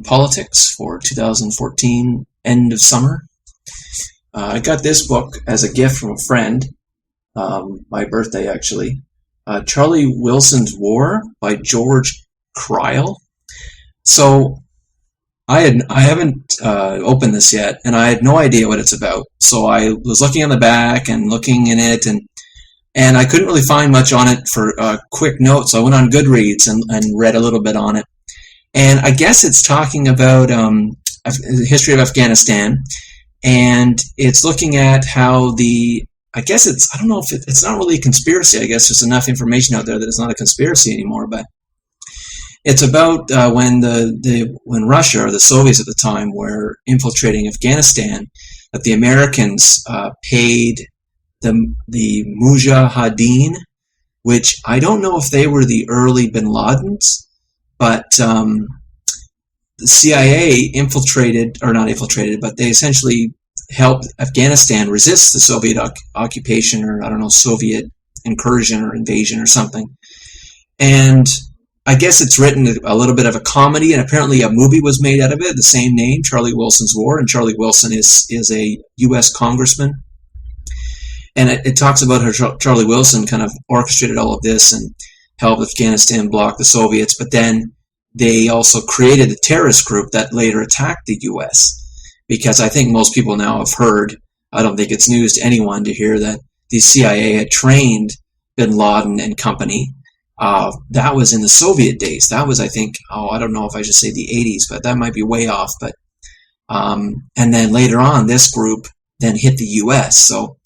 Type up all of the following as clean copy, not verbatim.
on politics for 2014, end of summer. I got this book as a gift from a friend, my birthday actually. Charlie Wilson's War by George Crile. So I haven't opened this yet, and I had no idea what it's about. So I was looking on the back and looking in it, and I couldn't really find much on it for quick notes. So I went on Goodreads and read a little bit on it. And I guess it's talking about the history of Afghanistan, and it's looking at how I don't know if it's not really a conspiracy. I guess there's enough information out there that it's not a conspiracy anymore, but it's about when Russia, or the Soviets at the time, were infiltrating Afghanistan, that the Americans paid the Mujahideen, which I don't know if they were the early bin Ladens, but the CIA but they essentially helped Afghanistan resist the Soviet occupation, or Soviet incursion or invasion or something. And I guess it's written a little bit of a comedy, and apparently a movie was made out of it, the same name, Charlie Wilson's War, and Charlie Wilson is a U.S. congressman. And it talks about how Charlie Wilson kind of orchestrated all of this and helped Afghanistan block the Soviets, but then they also created a terrorist group that later attacked the U.S., because I think most people now have heard, I don't think it's news to anyone to hear that the CIA had trained bin Laden and company. That was in the Soviet days. That was, I think, I don't know if I should say the 80s, but that might be way off. But and then later on, this group then hit the U.S. So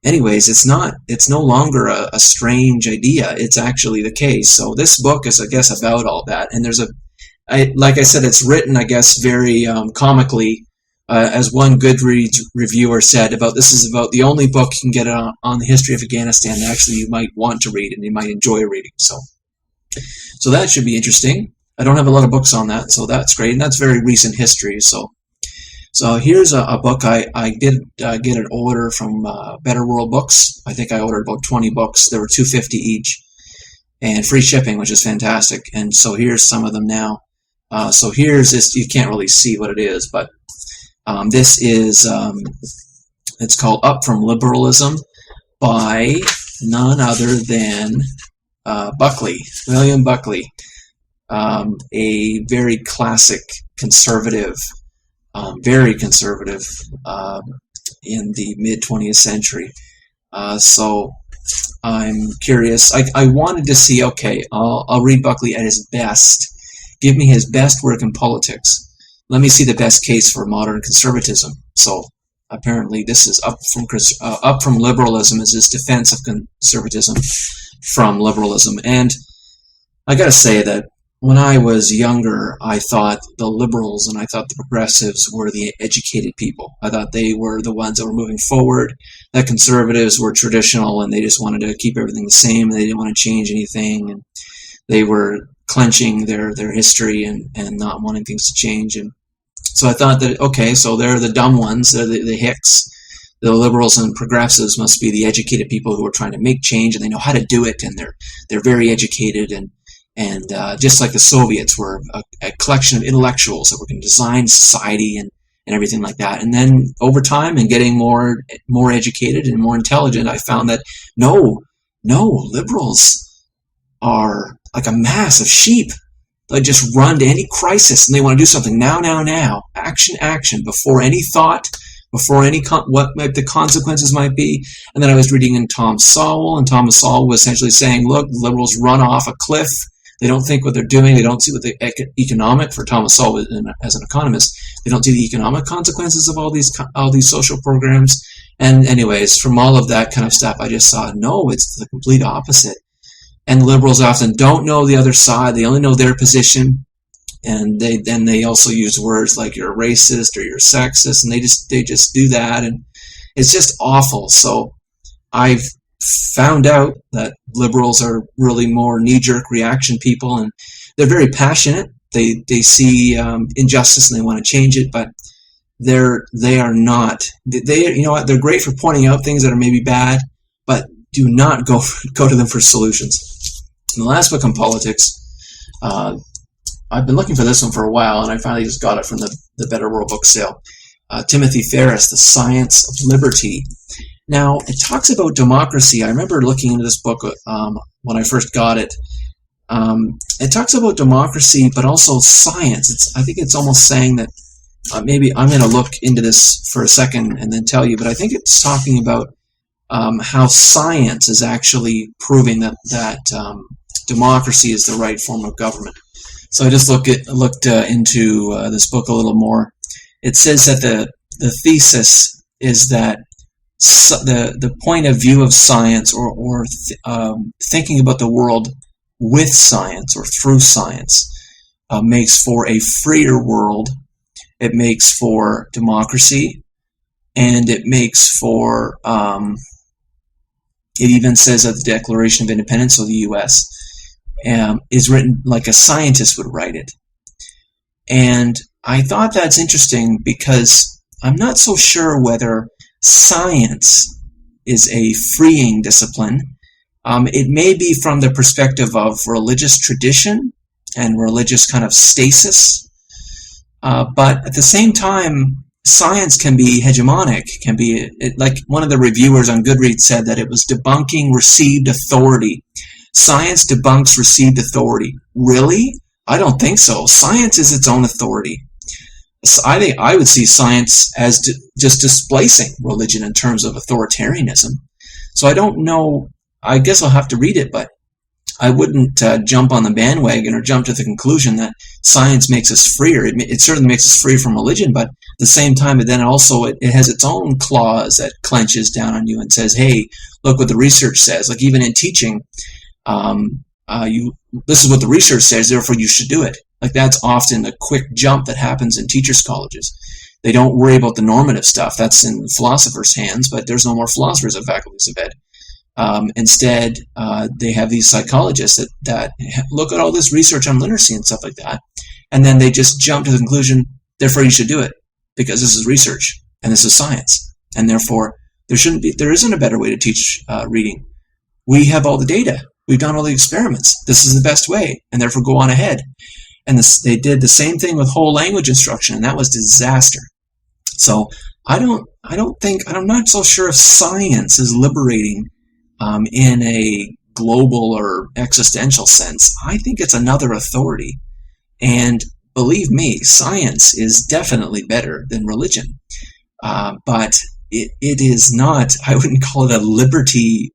anyways, it's no longer a strange idea. It's actually the case. So this book is, I guess, about all that. And like I said, it's written, I guess, very comically. As one Goodreads reviewer said, this is about the only book you can get on the history of Afghanistan that actually you might want to read and you might enjoy reading. So that should be interesting. I don't have a lot of books on that, so that's great. And that's very recent history. So here's a book I did get an order from Better World Books. I think I ordered about 20 books. There were $2.50 each, and free shipping, which is fantastic. And so here's some of them now. So here's this. You can't really see what it is, but this is, it's called Up from Liberalism by none other than William Buckley, a very classic conservative, very conservative in the mid-20th century. So I'm curious. I wanted to see, okay, I'll read Buckley at his best. Give me his best work in politics. Let me see the best case for modern conservatism. So apparently this is Up from Liberalism is his defense of conservatism from liberalism. And I got to say that when I was younger, I thought the liberals and I thought the progressives were the educated people. I thought they were the ones that were moving forward, that conservatives were traditional and they just wanted to keep everything the same. They didn't want to change anything, and they were clenching their history and not wanting things to change. And so I thought that, okay, so they're the dumb ones, they're the hicks. The liberals and progressives must be the educated people who are trying to make change, and they know how to do it, and they're very educated, and just like the Soviets were a collection of intellectuals that were going to design society and everything like that. And then over time, and getting more educated and more intelligent, I found that no, liberals are like a mass of sheep. They just run to any crisis, and they want to do something now, action, before any thought, before what the consequences might be. And then I was reading in Tom Sowell, and Thomas Sowell was essentially saying, look, liberals run off a cliff. They don't think what they're doing. They don't see what the economic, for Thomas Sowell as an economist, they don't see the economic consequences of all these social programs. And anyways, from all of that kind of stuff, I just saw, no, it's the complete opposite. And liberals often don't know the other side. They only know their position. And they also use words like you're a racist or you're sexist, and they just do that, and it's just awful. So I've found out that liberals are really more knee-jerk reaction people, and they're very passionate. They see injustice and they want to change it, but they are not. You know what? They're great for pointing out things that are maybe bad, but do not go to them for solutions. And the last book on politics, I've been looking for this one for a while, and I finally just got it from the Better World book sale. Timothy Ferris, The Science of Liberty. Now, it talks about democracy. I remember looking into this book when I first got it. It talks about democracy, but also science. I think it's almost saying that, maybe I'm going to look into this for a second and then tell you, but I think it's talking about how science is actually proving that democracy is the right form of government. So I just looked into this book a little more. It says that the thesis is that the point of view of science, or thinking about the world with science or through science, makes for a freer world. It makes for democracy, and it makes for, it even says that the Declaration of Independence of the U.S. Is written like a scientist would write it. And I thought that's interesting because I'm not so sure whether science is a freeing discipline. It may be from the perspective of religious tradition and religious kind of stasis. But at the same time, science can be hegemonic, like one of the reviewers on Goodreads said that it was debunking received authority. Science debunks received authority. Really? I don't think so. Science is its own authority. I would see science as just displacing religion in terms of authoritarianism. So I don't know. I guess I'll have to read it, but I wouldn't jump on the bandwagon or jump to the conclusion that science makes us freer. It certainly makes us free from religion, but at the same time, then also it has its own clause that clenches down on you and says, hey, look what the research says. Like even in teaching, this is what the research says, therefore you should do it. Like that's often a quick jump that happens in teachers' colleges. They don't worry about the normative stuff. That's in philosophers' hands, but there's no more philosophers at faculties of ed. Instead, they have these psychologists that look at all this research on literacy and stuff like that, and then they just jump to the conclusion, therefore you should do it, because this is research, and this is science, and therefore there isn't a better way to teach reading. We have all the data. We've done all the experiments. This is the best way, and therefore go on ahead. And they did the same thing with whole language instruction, and that was disaster. So I'm not so sure if science is liberating in a global or existential sense. I think it's another authority. And believe me, science is definitely better than religion. But it is not, I wouldn't call it a liberty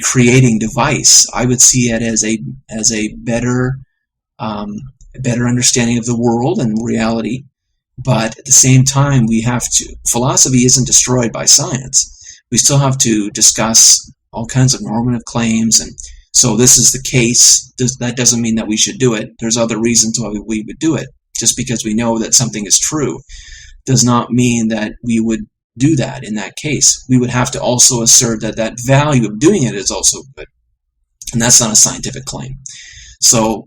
creating device. I would see it as a better understanding of the world and reality. But at the same time, philosophy isn't destroyed by science. We still have to discuss all kinds of normative claims, and so this is the case. That doesn't mean that we should do it. There's other reasons why we would do it. Just because we know that something is true does not mean that we would do that in that case. We would have to also assert that value of doing it is also good, and that's not a scientific claim. So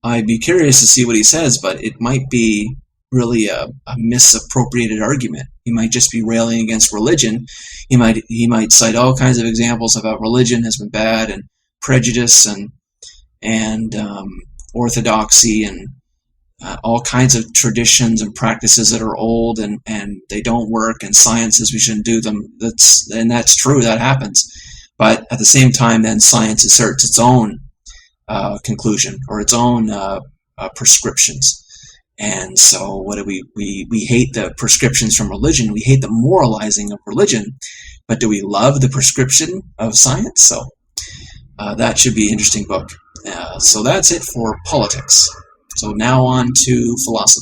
I'd be curious to see what he says, but it might be really a misappropriated argument. He might just be railing against religion. He might cite all kinds of examples of how religion has been bad, and prejudice and orthodoxy, and all kinds of traditions and practices that are old and they don't work, and science says we shouldn't do them. That's true, that happens. But at the same time, then science asserts its own conclusion or its own prescriptions. And so what do we hate the prescriptions from religion. We hate the moralizing of religion. But do we love the prescription of science? So that should be an interesting book. So that's it for politics. So now on to philosophy.